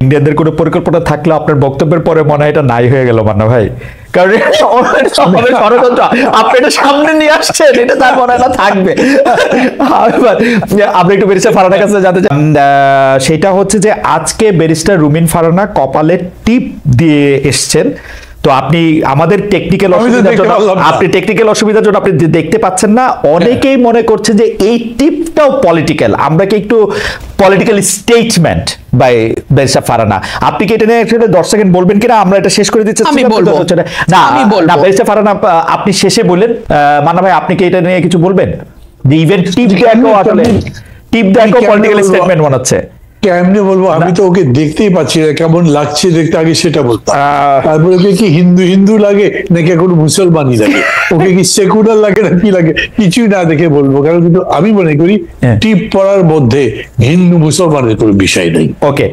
ইন্ডিয়ানদের কোনো পরিকল্পনা থাকলে আপনার বক্তব্যের পরে মনে হয় এটা নাই হয়ে গেল মান্না ভাই, কারণ আমাদের ষড়যন্ত্র আপনি এটা সামনে নিয়ে আসছেন, এটা তার মনে হয় না থাকবে। আপনি একটু ব্যারিস্টার ফারহানার কাছে জানতে চান, সেটা হচ্ছে যে আজকে ব্যারিস্টার রুমিন ফারহানা কপালে টিপ দিয়ে এসছেন, তো আপনি আমাদের টেকনিক্যাল অসুবিধার জন্য আপনি দেখতে পাচ্ছেন না। অনেকেই মনে করছে যে এই টিপটাও পলিটিক্যাল, আমরা কি একটু political statement by barrister Farhana, আপনি কি এটা নিয়ে 10 সেকেন্ড বলবেন কিনা? আমরা এটা শেষ করে দিচ্ছি। না ব্যারিস্টার ফারহানা আপনি শেষে বলেন। মান্না ভাই আপনি কি এটা নিয়ে কিছু বলবেন? যে ইভেন টিপ দেখো, আসলে টিপ দেখো পলিটিক্যাল স্টেটমেন্ট মনে হচ্ছে। কেমনে বলবো, আমি তো ওকে দেখতেই পাচ্ছি না কেমন লাগছে দেখতে, আগে সেটা বলতাম। তারপরে ওকে কি হিন্দু হিন্দু লাগে নাকি এখন মুসলমানই লাগে, ওকে কি সেকুলার লাগে না কি লাগে, কিছুই না দেখে বলবো। কারণ কিন্তু আমি মনে করি টিপ পড়ার মধ্যে হিন্দু মুসলমানের কোনো বিষয় নেই। ওকে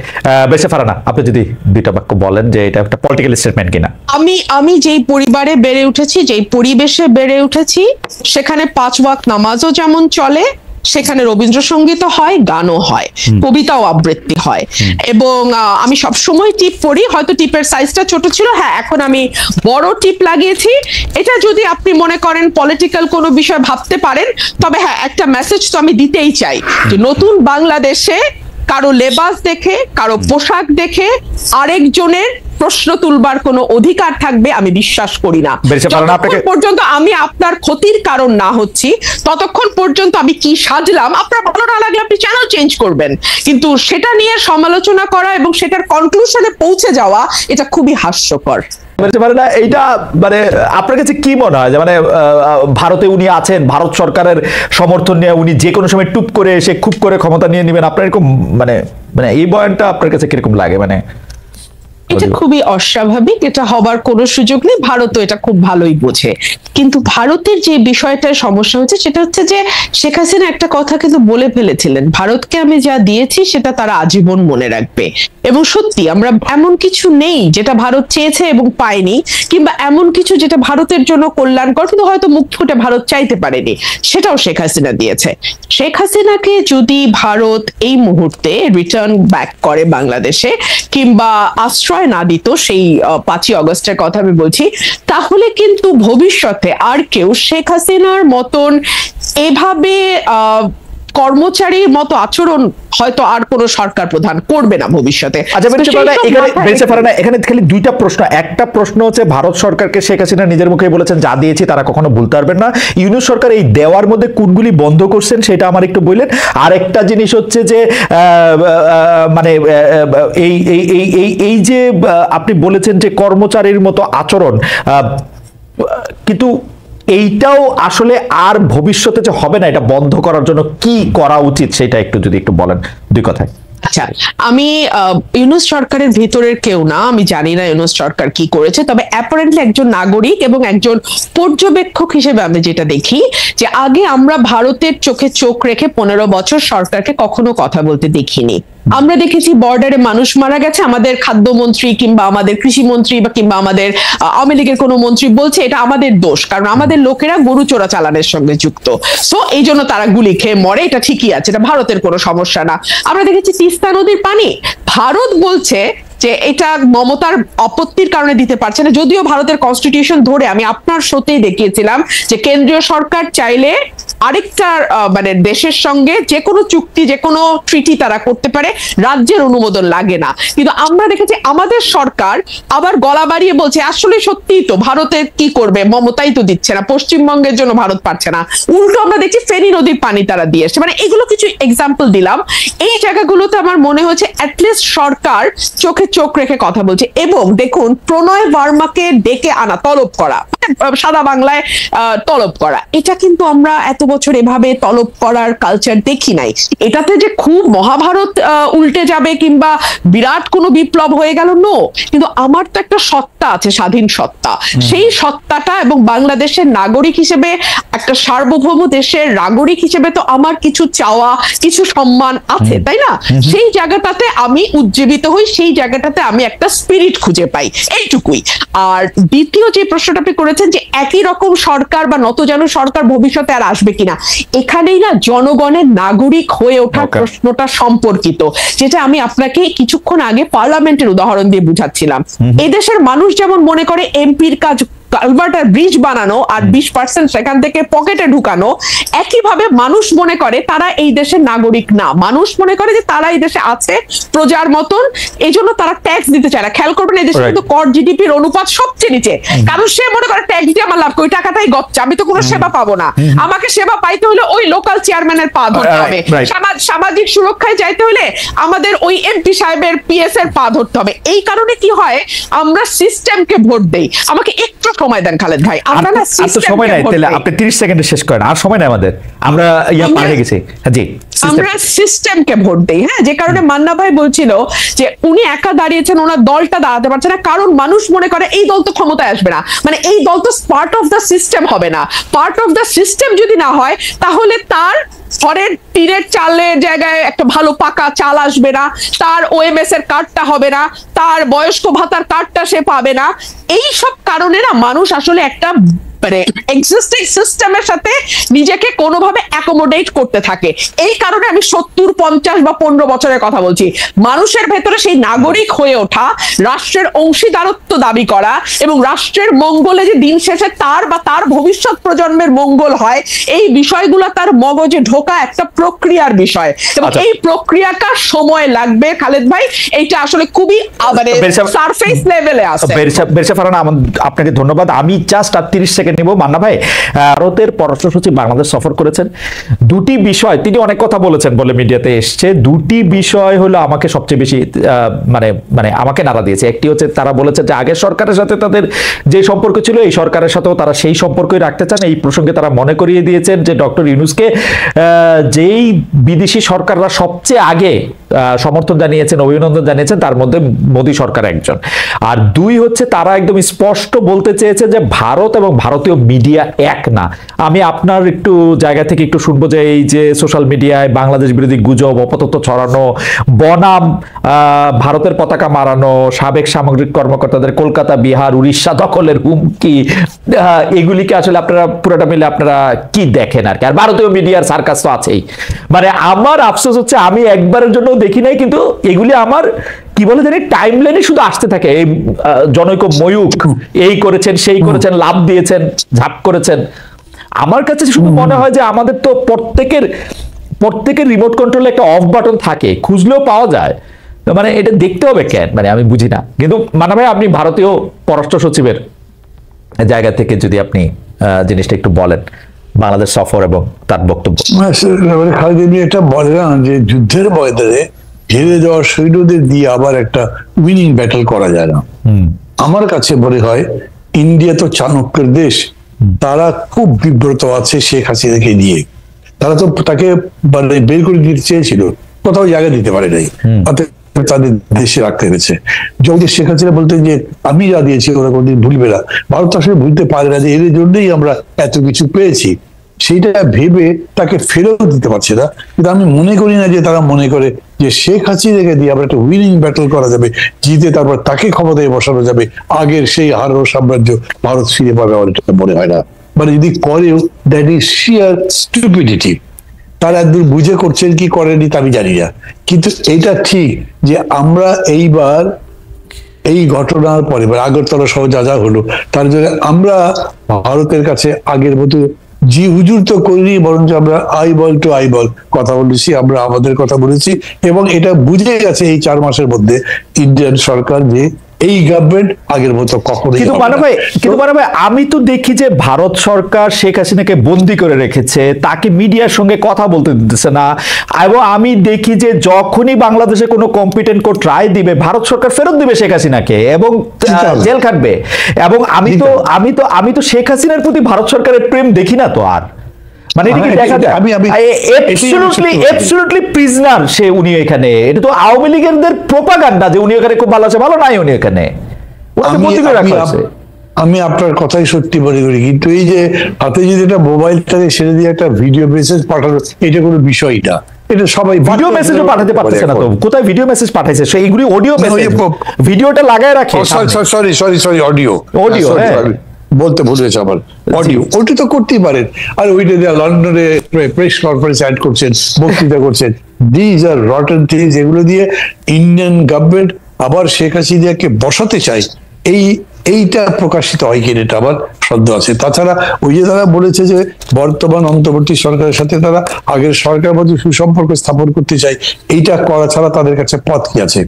বেশি ফারহানা, আপনি যদি দুইটা বাক্য বলেন যে এটা একটা পলিটিক্যাল স্টেটমেন্ট কিনা। আমি যেই পরিবারে বেড়ে উঠেছি, যেই পরিবেশে বেড়ে উঠেছি, সেখানে 5 ওয়াক্ত নামাজও যেমন চলে, সেখানে রবীন্দ্রসঙ্গীতও হয়, গানও হয়, কবিতাও আবৃত্তি হয়, এবং আমি সব সময় টিপ পড়ি। হয়তো টিপের সাইজটা ছোট ছিল, হ্যাঁ এখন আমি বড় টিপ লাগিয়েছি। এটা যদি আপনি মনে করেন পলিটিক্যাল কোনো বিষয় ভাবতে পারেন, তবে হ্যাঁ একটা মেসেজ তো আমি দিতেই চাই যে নতুন বাংলাদেশে কারো লেবাস দেখে, কারো পোশাক দেখে আরেকজনের প্রশ্ন তুলবার কোনো অধিকার থাকবে আমি বিশ্বাস করি না। যতক্ষণ পর্যন্ত আমি আপনার ক্ষতির কারণ না হচ্ছি, ততক্ষণ পর্যন্ত আমি কি সাজলাম, আপনার ভালো না লাগলে আপনি চ্যানেল চেঞ্জ করবেন, কিন্তু সেটা নিয়ে সমালোচনা করা এবং সেটার কনক্লুশনে পৌঁছে যাওয়া, এটা খুবই হাস্যকর। এইটা মানে আপনার কাছে কি মনে হয় যে মানে ভারতে উনি আছেন, ভারত সরকারের সমর্থন নিয়ে উনি যে কোনো সময় টুপ করে এসে খুব করে ক্ষমতা নিয়ে নেবেন, আপনার এরকম মানে মানে এই বয়ানটা আপনার কাছে কিরকম লাগে? মানে এটা খুবই অস্বাভাবিক, এটা হবার কোনো সুযোগ নেই। ভারতও এটা খুব ভালোই বোঝে, কিন্তু ভারতের যে বিষয়টার সমস্যা হচ্ছে সেটা হচ্ছে যে শেখ হাসিনা একটা কথা কিন্তু বলে ফেলেছিলেন, ভারতকে আমি যা দিয়েছি সেটা তারা আজীবন মনে রাখবে। এবং সত্যি আমরা এমন কিছু নেই যেটা ভারত চেয়েছে এবং পায়নি, কিংবা এমন কিছু যেটা ভারতের জন্য কল্যাণকর কিন্তু হয়তো মুখ ফুটে ভারত চাইতে পারেনি, সেটাও শেখ হাসিনা দিয়েছে। শেখ হাসিনাকে যদি ভারত এই মুহূর্তে রিটার্ন ব্যাক করে বাংলাদেশে, কিংবা আশ্রয় না দিত, সেই 5ই অগস্টের কথা আমি বলছি, তাহলে কিন্তু ভবিষ্যতে আর কেউ শেখ হাসিনার মতন এভাবে কর্মচারীর মতো আচরণ হয়তো আর কোনো সরকার প্রধান করবে না ভবিষ্যতে। এখানে খালি দুইটা প্রশ্ন। একটা প্রশ্ন হচ্ছে ভারত সরকারকে শেখ হাসিনা নিজের মুখে বলেছেন যা দিয়েছি তারা কখনো ভুলতে পারবেন না, ইউনূস সরকার এই দেওয়ার মধ্যে কোনগুলি বন্ধ করছেন সেটা আমার একটু বললেন। আরেকটা জিনিস হচ্ছে যে মানে এই যে আপনি বলেছেন যে কর্মচারীর মতো আচরণ, কিন্তু এইটাও আসলে আর ভবিষ্যতে যে হবে না, এটা বন্ধ করার জন্য কি করা উচিত সেটা একটু যদি একটু বলেন দুই কথায়। আচ্ছা, আমি ইউনূস সরকারের ভিতরের কেউ না, আমি জানি না ইউনূস সরকার কি করেছে, তবে অ্যাপারেন্টলি একজন নাগরিক এবং একজন পর্যবেক্ষক হিসেবে আমি যেটা দেখি যে আগে আমরা ভারতের চোখে চোখ রেখে 15 বছর সরকারকে কখনো কথা বলতে দেখিনি। আমরা দেখেছি বর্ডারে মানুষ মারা গেছে, আমাদের খাদ্যমন্ত্রী কিংবা আমাদের কৃষিমন্ত্রী বা কিংবা আমাদের আওয়ামী লীগের কোনো মন্ত্রী বলছে এটা আমাদের দোষ, কারণ আমাদের লোকেরা গরু চোরা চালানের সঙ্গে যুক্ত, সো এই জন্য তারা গুলি খেয়ে মরে, এটা ঠিকই আছে, এটা ভারতের কোনো সমস্যা না। আমরা দেখেছি তিস্তা নদীর পানি ভারত বলছে যে এটা মমতার আপত্তির কারণে দিতে পারছে না, যদিও ভারতের কনস্টিটিউশন ধরে আমি আপনার শোতেই দেখিয়েছিলাম যে কেন্দ্রীয় সরকার চাইলে আরেকটা মানে দেশের সঙ্গে যে কোনো চুক্তি, যে কোনো ট্রিটি তারা করতে পারে, রাজ্যের অনুমোদন লাগে না। কিন্তু আমরা দেখেছি আমাদের সরকার আবার গলা বাড়িয়ে বলছে আসলে সত্যিই তো ভারতের কি করবে, মমতাই তো দিচ্ছে না, পশ্চিমবঙ্গের জন্য ভারত পারছে না, উল্টো আমরা দেখছি ফেনী নদীর পানি তারা দিয়ে এসছে। মানে এগুলো কিছু এক্সাম্পল দিলাম, এই জায়গাগুলোতে আমার মনে হচ্ছে অ্যাটলিস্ট সরকার চোখে চোখ রেখে কথা বলছে। এবং দেখুন, প্রণয় ভার্মাকে ডেকে আনা, তলব করা, সাদা বাংলায় তলব করা, এটা কিন্তু আমরা এত বছর এভাবে তলব করার কালচার দেখি নাই। এটাতে যে খুব মহাভারত উল্টে যাবে কিংবা বিরাট কোনো বিপ্লব হয়ে গেল, নো, কিন্তু আমার তো একটা সত্তা আছে, স্বাধীন সত্তা, সেই সত্তাটা এবং বাংলাদেশের নাগরিক হিসেবে, একটা সার্বভৌম দেশের নাগরিক হিসেবে তো আমার কিছু চাওয়া, কিছু সম্মান আছে, তাই না? সেই জায়গাটাতে আমি উজ্জীবিত হই, সেই জায়গাটাতে আমি একটা স্পিরিট খুঁজে পাই, এইটুকুই। আর দ্বিতীয় যে প্রশ্নটা আপনি করেছেন যে একই রকম সরকার বা নতজানু সরকার ভবিষ্যতে আর আসবে কি, কিনা, এখানেই না জনগণের নাগরিক হয়ে ওঠার প্রশ্নটা সম্পর্কিত, যেটা আমি আপনাকে কিছুক্ষণ আগে পার্লামেন্টের উদাহরণ দিয়ে বুঝাচ্ছিলাম। এদেশের মানুষ যেমন মনে করে এমপির কাজ কালভার্ট আর ব্রিজ বানানো আর 20% সেখান থেকে পকেটে ঢুকানো, একইভাবে মানুষ মনে করে তারা এই দেশের নাগরিক না। মানুষ মনে করে যে তারা এই দেশে আছে প্রজার মতন, এই জন্য তারা ট্যাক্স দিতে চায় না। খেয়াল করবেন এই দেশে কিন্তু কর জিডিপির অনুপাত সবচেয়ে নিচে, কারণ সে মনে করে ট্যাক্স দিয়ে আমার লাভ, ওই টাকাটাই গচ্ছা, আমি তো কোনো সেবা পাবো না। আমাকে সেবা পাইতে হলে ওই লোকাল চেয়ারম্যানের পা ধরতে হবে, সামাজিক সুরক্ষায় যাইতে হলে আমাদের ওই এমপি সাহেবের পিএস এর পা ধরতে হবে। এই কারণে কি হয়, আমরা সিস্টেমকে ভোট দেই। আমাকে একটু সময় দেন খালেদ ভাই, আমরা না সময় নাই, তাহলে আপনি 30 সেকেন্ডে শেষ করেন, আর সময় নাই আমাদের, আমরা পারে গেছি। জি, আমরা সিস্টেমকে ভোট দেই। হ্যাঁ, যে কারণে মান্না ভাই বলছিল যে উনি একা দাঁড়িয়েছেন, ওনার দলটা দাঁড়াতে পারছে না, কারণ মানুষ মনে করে এই দল তো ক্ষমতায় আসবে না, মানে এই দল তো পার্ট অফ দ্য সিস্টেম হবে না। পার্ট অফ দ্য সিস্টেম যদি না হয়, তাহলে তার ঘরের টিনের চালের জায়গায় একটা ভালো পাকা চাল আসবে না, তার ওএমএস এর কার্ডটা হবে না, তার বয়স্ক ভাতার কার্ডটা সে পাবে না। এই সব কারণে না মানুষ আসলে একটা মানে এক্সিস্টিং সিস্টেমের সাথে নিজেকে কোনোভাবে অ্যাকোমোডেট করতে থাকে। এই কারণে আমি 70, 50 বা 15 বছরের কথা বলছি। মানুষের ভেতরে সেই নাগরিক হয়ে ওঠা, রাষ্ট্রের অংশীদারত্ব দাবি করা এবং রাষ্ট্রের মঙ্গলে যে দিন শেষে তার বা তার ভবিষ্যৎ প্রজন্মের মঙ্গল হয়, এই বিষয়গুলো তার মগজে ঢোকা একটা প্রক্রিয়ার বিষয়, এবং এই প্রক্রিয়াটা সময় লাগবে খালেদ ভাই। এইটা আসলে খুবই মানে সারফেস লেভেলে আছে। বেরসা ফারহানা, আপনাকে ধন্যবাদ। আমি জাস্ট 30 সেকেন্ড নিব। মান্না ভাই, ভারতের পররাষ্ট্র সচিব বাংলাদেশ সফর করেছেন, দুটি বিষয় তিনি অনেক কথা বলেছেন বলে মিডিয়াতে এসছে। দুটি বিষয় হলো আমাকে সবচেয়ে বেশি মানে আমাকে নাড়া দিয়েছে। একটি হচ্ছে তারা বলেছেন যে আগের সরকারের সাথে তাদের যে সম্পর্ক ছিল, এই সরকারের সাথেও তারা সেই সম্পর্কই রাখতে চান। এই প্রসঙ্গে তারা মনে করিয়ে দিয়েছেন যে ডক্টর ইউনূসকে যেই বিদেশি সরকাররা সবচেয়ে আগে সমর্থন জানিয়েছেন, অভিনন্দন জানিয়েছেন, তার মধ্যে মোদী সরকার একজন। আর দুই হচ্ছে তারা একদম স্পষ্ট বলতে চেয়েছে যে ভারত এবং ভারতীয় মিডিয়া এক না। আমি আপনার একটু জায়গা থেকে একটু শুনবো যে এই যে সোশ্যাল মিডিয়ায় বাংলাদেশ বিরোধী গুজব, অপতথ্য ছড়ানো, বনাম ভারতের পতাকা মারানো, সাবেক সামরিক কর্মকর্তাদের কলকাতা, বিহার, উড়িষ্যা দখলের হুমকি, এগুলিকে আসলে আপনারা পুরোটা মিলে আপনারা কি দেখেন আর কি? আর ভারতীয় মিডিয়ার সার্কাস তো আছেই। মানে আমার আফসোস হচ্ছে আমি একবারের জন্য দেখি নাই, কিন্তু এগুলি আমার কি বলে জানি টাইমলাইনে শুধু আসতে থাকে। এই জনৈক ময়ূক এই করেছেন, সেই করেছেন, লাভ দিয়েছেন, ঝাঁপ করেছেন। আমার কাছে শুধু মনে হয় যে আমাদের তো প্রত্যেকের রিমোট কন্ট্রোলে একটা অফ বাটন থাকে, খুঁজলেও পাওয়া যায়। মানে এটা দেখতে হবে কেন, মানে আমি বুঝি না। কিন্তু মানা ভাই, আপনি ভারতীয় পররাষ্ট্র সচিবের জায়গা থেকে যদি আপনি জিনিসটা একটু বলেন, বাংলাদেশ সফর এবং তার বক্তব্য। খালেদ এটা বলে না যে যুদ্ধের ময়দানে হেরে যাওয়া সৈন্যদের দিয়ে আবার একটা উইনিং ব্যাটল করা যায় না। আমার কাছে মনে হয় ইন্ডিয়া তো চাণক্যের দেশ, তারা খুব বিব্রত আছে শেখ হাসিনাকে নিয়ে। তারা তো তাকে মানে বের করে দিতে চেয়েছিল, কোথাও জায়গা দিতে পারে নাই, তাদের দেশে রাখতে পেরেছে। যখন শেখ হাসিনা বলতেন যে আমি যা দিয়েছি ওরা কোনদিন ভুলবে না, ভারত আসলে ভুলতে পারে না যে এর জন্যই আমরা এত কিছু পেয়েছি। সেইটা ভেবে তাকে ফেরত দিতে পারছে না। কিন্তু আমি মনে করি না যে তারা মনে করে যে শেখ হাসিনাকে দিয়ে আবার একটা উইনিং ব্যাটল করা যাবে, জিতে তারপর তাকে ক্ষমতায় বসানো যাবে, আগের সেই হারানো সাম্রাজ্য ভারত ফিরে পাবে, আমার এটা মনে হয় না। মানে যদি করেও, দ্যাট ইজ শিয়ার স্টুপিডিটি। তারা একদম বুঝে করছেন কি করেনি তা আমি জানি না, কিন্তু এটা ঠিক যে আমরা এইবার এই ঘটনার পরে আগরতলা সহ যা যা হলো, তার জন্য আমরা ভারতের কাছে আগের মতো জি হুজুর তো করিনি, বরঞ্চ আমরা আই বল টু আই বল কথা বলেছি, আমরা আমাদের কথা বলেছি। এবং এটা বুঝে গেছে এই 4 মাসের মধ্যে ইন্ডিয়ান সরকার যে এই গভর্নমেন্ট আগের মতো কখনোই। কিন্তু মানে ভাই আমি তো দেখি যে ভারত সরকার শেখ হাসিনাকে বন্দী করে রেখেছে, তাকে মিডিয়ার সঙ্গে কথা বলতে দিতেছে না। এবং আমি দেখি যে যখনই বাংলাদেশে কোনো কম্পিটেন্ট কোর্ট রায় দিবে, ভারত সরকার ফেরত দিবে শেখ হাসিনাকে এবং জেল খাটবে। এবং আমি তো শেখ হাসিনার প্রতি ভারত সরকারের প্রেম দেখি না তো আর। মানে এটা কি দেখা যায় অ্যাবসলিউটলি প্রিজনার সে উনি এখানে। এটা তো আওয়ামী লীগের প্রোপাগান্ডা যে উনি এখানে খুব ভালো আছে, ভালো নাই উনি এখানে। আমি আপনার কথাই সত্যি মনে করি, কিন্তু এই যে হাতে যদি একটা মোবাইল থাকে সেটা দিয়ে একটা ভিডিও মেসেজ পাঠানো, এটা কোনো বিষয় না। এটা সবাই ভিডিও মেসেজও পাঠাতে পারতেছে না তো, কোথায় ভিডিও মেসেজ পাঠাইছে সেইগুলি অডিও মেসেজ, ভিডিওটা লাগায় রাখে। Sorry audio. বলতে ভুলে গেছে আমার অডিও, ওটি তো করতেই পারেন। আর ওইটা দিয়ে লন্ডনে প্রেস কনফারেন্স অ্যাড করছেন, বক্তৃতা করছেন। দিজ আর রটেন থিংস, এগুলো দিয়ে ইন্ডিয়ান গভর্নমেন্ট আবার শেখ হাসিনাকে বসাতে চায়, এইটা প্রকাশিত হয় কিনা এটা আবার সন্দেহ আছে। তাছাড়া ওই যে তারা বলেছে যে বর্তমান অন্তর্বর্তী সরকারের সাথে তারা আগের সরকারের মধ্যে সুসম্পর্ক স্থাপন করতে চায়, এইটা করা ছাড়া তাদের কাছে পথ কি আছে?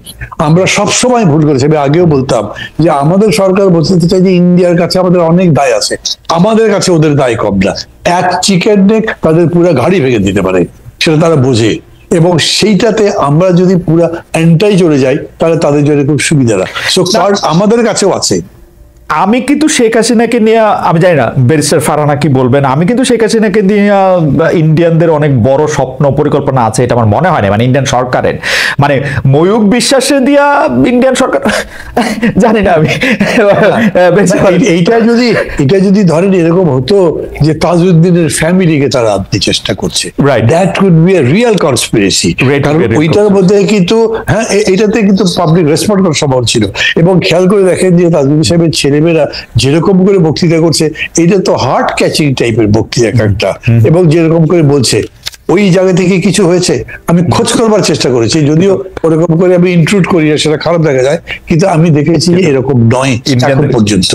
আমরা সবসময় ভুল করেছি, আমি আগেও বলতাম যে আমাদের সরকার বলতে চাই যে ইন্ডিয়ার কাছে আমাদের অনেক দায় আছে, আমাদের কাছে ওদের দায় কম না। এক চিকেন নেক তাদের পুরো ঘাড়ি ভেঙে দিতে পারে, সেটা তারা বোঝে। এবং সেইটাতে আমরা যদি পুরা এন্টাই চলে যাই তাহলে তাদের জন্য খুব সুবিধা না। সো কার্ড আমাদের কাছেও আছে। আমি কিন্তু শেখ হাসিনাকে নিয়ে, আমি জানি না ব্যারিস্টার ফারহানা কি বলবেন, আমি কিন্তু শেখ হাসিনাকে নিয়ে ইন্ডিয়ানদের অনেক বড় স্বপ্ন পরিকল্পনা আছে এটা আমার মনে হয় না, মানে ইন্ডিয়ান সরকারের, মানে ময়ূক বিশ্বাসে দিয়া ইন্ডিয়ান সরকার জানি না আমি। এটা যদি ধরেন এরকম হতো যে তাজউদ্দিনের ফ্যামিলিকে তারা আনতে চেষ্টা করছে, that could be a real conspiracy. কারণ ওইটার মধ্যে কিন্তু হ্যাঁ এটাতে কিন্তু পাবলিক রেসপন্ড করার সম্ভাবনা ছিল। এবং খেয়াল করে দেখেন যে তাজউদ্দিন সাহেবের ছেলেমেয়েরা যেরকম করে বক্তৃতা করছে, এটা তো হার্ট ক্যাচিং টাইপের বক্তৃতা একটা, এবং যেরকম করে বলছে ওই জায়গা থেকে কিছু হয়েছে। আমি খোঁজ করবার চেষ্টা করেছি, যদিও ওরকম করে আমি ইনক্লুড করি না, সেটা খারাপ দেখা যায়, কিন্তু আমি দেখেছি এরকম নয় এখন পর্যন্ত।